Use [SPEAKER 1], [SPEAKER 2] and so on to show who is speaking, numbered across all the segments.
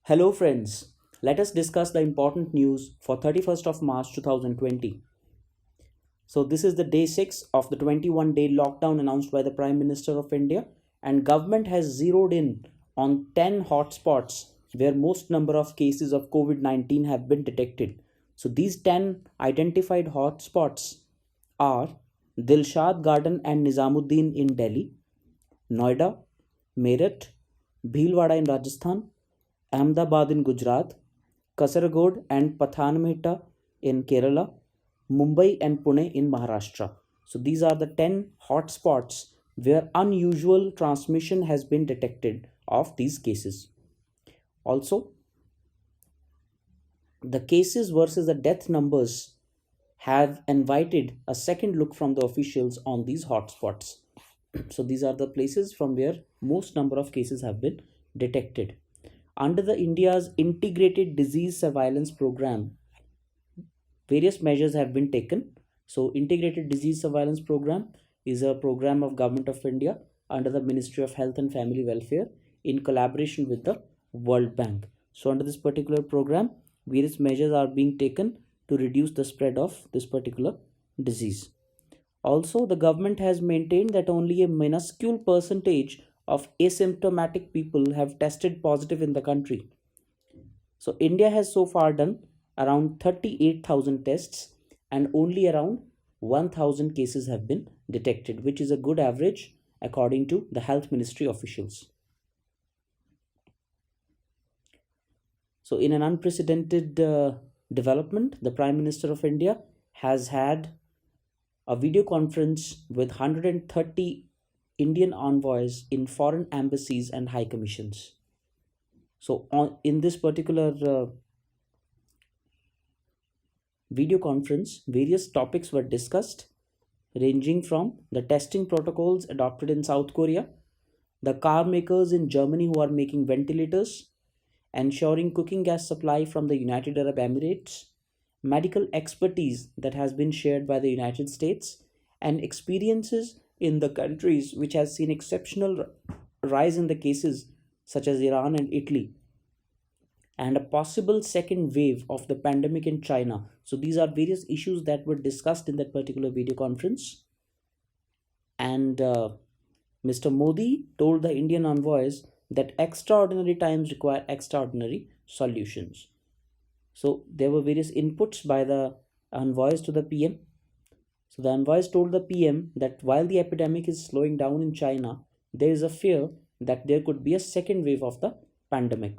[SPEAKER 1] Hello friends, let us discuss the important news for 31st of March 2020. So this is the day 6 of the 21-day lockdown announced by the Prime Minister of India, and government has zeroed in on 10 hotspots where most number of cases of COVID-19 have been detected. So these 10 identified hotspots are Dilshad Garden and Nizamuddin in Delhi, Noida, Meerut, Bhilwara in Rajasthan, Ahmedabad in Gujarat, Kasaragod and Pathanamthitta in Kerala, Mumbai and Pune in Maharashtra. So these are the 10 hotspots where unusual transmission has been detected of these cases. Also, the cases versus the death numbers have invited a second look from the officials on these hotspots. So these are the places from where most number of cases have been detected. Under the India's integrated disease surveillance program, various measures have been taken. So integrated disease surveillance program is a program of government of India under the Ministry of Health and Family Welfare in collaboration with the World Bank. So under this particular program, various measures are being taken to reduce the spread of this particular disease. Also, the government has maintained that only a minuscule percentage of asymptomatic people have tested positive in the country. So, India has so far done around 38,000 tests and only around 1,000 cases have been detected, which is a good average according to the health ministry officials. So, in an unprecedented development, the Prime Minister of India has had a video conference with 130 Indian envoys in foreign embassies and high commissions. So, in this particular video conference, various topics were discussed, ranging from the testing protocols adopted in South Korea, the car makers in Germany who are making ventilators, ensuring cooking gas supply from the United Arab Emirates, medical expertise that has been shared by the United States, and experiences in the countries which has seen exceptional rise in the cases such as Iran and Italy, and a possible second wave of the pandemic in China. So these are various issues that were discussed in that particular video conference. And Mr. Modi told the Indian envoys that extraordinary times require extraordinary solutions. So there were various inputs by the envoys to the PM. So the envoys told the PM that while the epidemic is slowing down in China, there is a fear that there could be a second wave of the pandemic.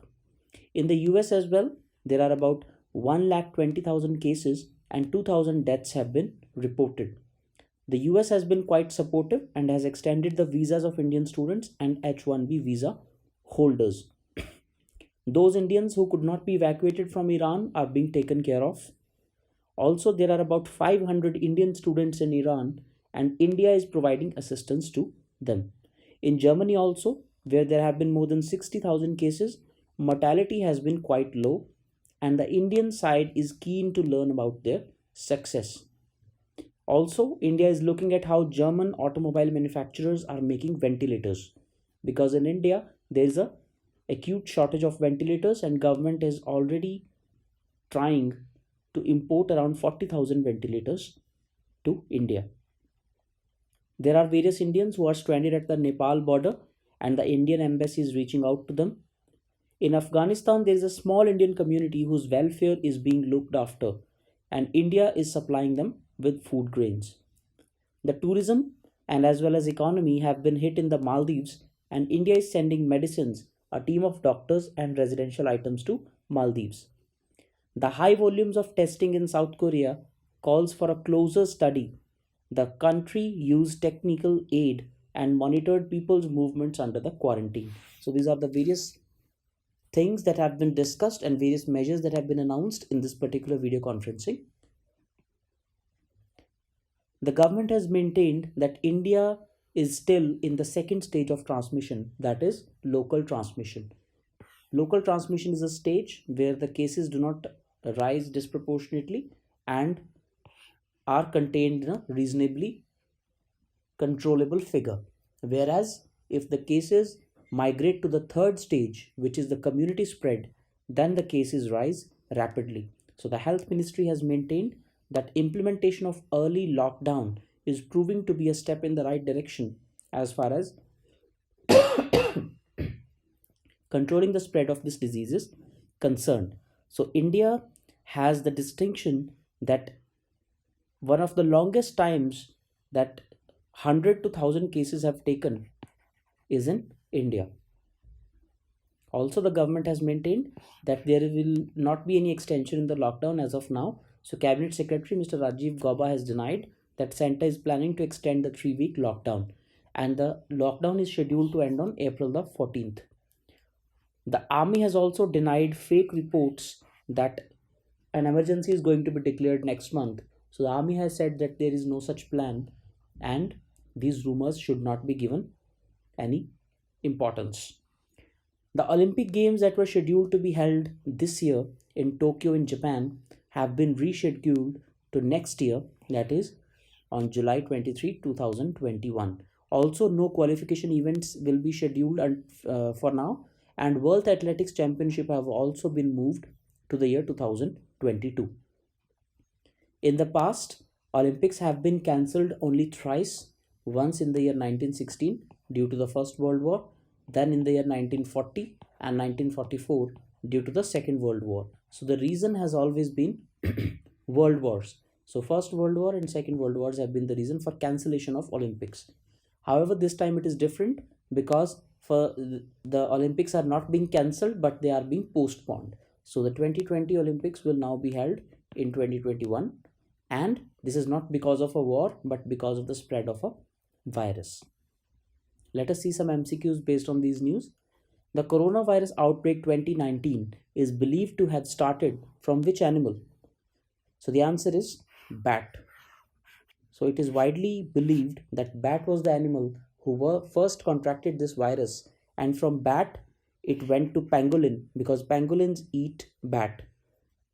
[SPEAKER 1] In the US as well, there are about 1,20,000 cases and 2,000 deaths have been reported. The US has been quite supportive and has extended the visas of Indian students and H1B visa holders. Those Indians who could not be evacuated from Iran are being taken care of. Also, there are about 500 Indian students in Iran, and India is providing assistance to them. In Germany also, where there have been more than 60,000 cases, mortality has been quite low, and the Indian side is keen to learn about their success. Also, India is looking at how German automobile manufacturers are making ventilators, because in India there is a acute shortage of ventilators and government is already trying to import around 40,000 ventilators to India. There are various Indians who are stranded at the Nepal border and the Indian embassy is reaching out to them. In Afghanistan, there is a small Indian community whose welfare is being looked after and India is supplying them with food grains. The tourism and as well as economy have been hit in the Maldives and India is sending medicines, a team of doctors and residential items to Maldives. The high volumes of testing in South Korea calls for a closer study. The country used technical aid and monitored people's movements under the quarantine. So these are the various things that have been discussed and various measures that have been announced in this particular video conferencing. The government has maintained that India is still in the second stage of transmission, that is local transmission. Local transmission is a stage where the cases do not rise disproportionately and are contained in a reasonably controllable figure. Whereas if the cases migrate to the third stage, which is the community spread, then the cases rise rapidly. So the health ministry has maintained that implementation of early lockdown is proving to be a step in the right direction as far as controlling the spread of this disease is concerned. So India has the distinction that one of the longest times that 100 to 1000 cases have taken is in India. Also, the government has maintained that there will not be any extension in the lockdown as of now. So, Cabinet Secretary Mr. Rajiv Gauba has denied that Centre is planning to extend the 3-week lockdown, and the lockdown is scheduled to end on April the 14th. The army has also denied fake reports that an emergency is going to be declared next month. So the army has said that there is no such plan and these rumors should not be given any importance. The Olympic Games that were scheduled to be held this year in Tokyo in Japan have been rescheduled to next year, that is on July 23, 2021. Also, no qualification events will be scheduled for now, and World Athletics Championship have also been moved to the year 2022. In the past, Olympics have been cancelled only thrice, once in the year 1916 due to the First World War, then in the year 1940 and 1944 due to the Second World War. So the reason has always been world wars. So First World War and Second World Wars have been the reason for cancellation of Olympics. However, this time it is different because for the Olympics are not being cancelled but they are being postponed. So the 2020 Olympics will now be held in 2021, and this is not because of a war but because of the spread of a virus. Let us see some MCQs based on these news. The coronavirus outbreak 2019 is believed to have started from which animal? So the answer is bat. So it is widely believed that bat was the animal who first contracted this virus, and from bat it went to pangolin because pangolins eat bat.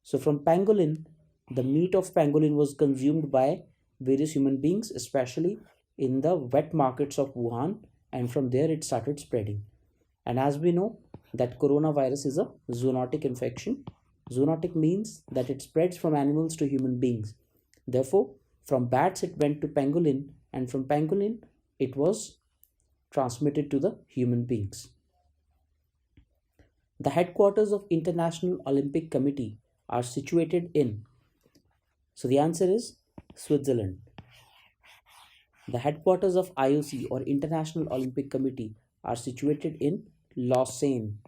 [SPEAKER 1] So from pangolin, the meat of pangolin was consumed by various human beings, especially in the wet markets of Wuhan, and from there it started spreading. And as we know that coronavirus is a zoonotic infection. Zoonotic means that it spreads from animals to human beings. Therefore, from bats it went to pangolin, and from pangolin it was transmitted to the human beings. The headquarters of International Olympic Committee are situated in. So the answer is Switzerland. The headquarters of IOC or International Olympic Committee are situated in Lausanne.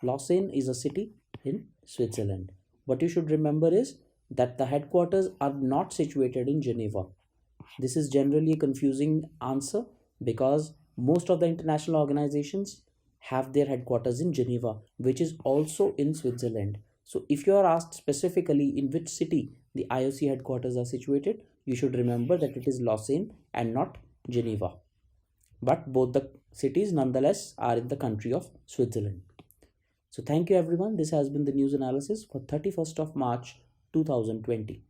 [SPEAKER 1] Lausanne is a city in Switzerland. What you should remember is that the headquarters are not situated in Geneva. This is generally a confusing answer because most of the international organizations have their headquarters in Geneva, which is also in Switzerland. So if you are asked specifically in which city the IOC headquarters are situated, you should remember that it is Lausanne and not Geneva. But both the cities nonetheless are in the country of Switzerland. So thank you everyone. This has been the news analysis for 31st of March 2020.